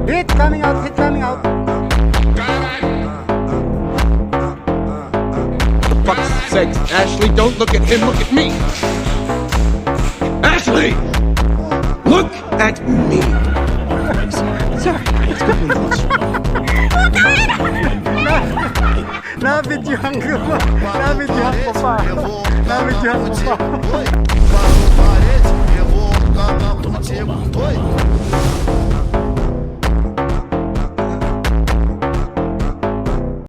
Hit coming out, hit coming out. For fuck's sake, Ashley, don't look at him, look at me. Ashley! Look at me. Na-videohan ko pa. Na-videohan ko pa. Na-videohan ko pa. Parou, parede, levou o canal, tu não te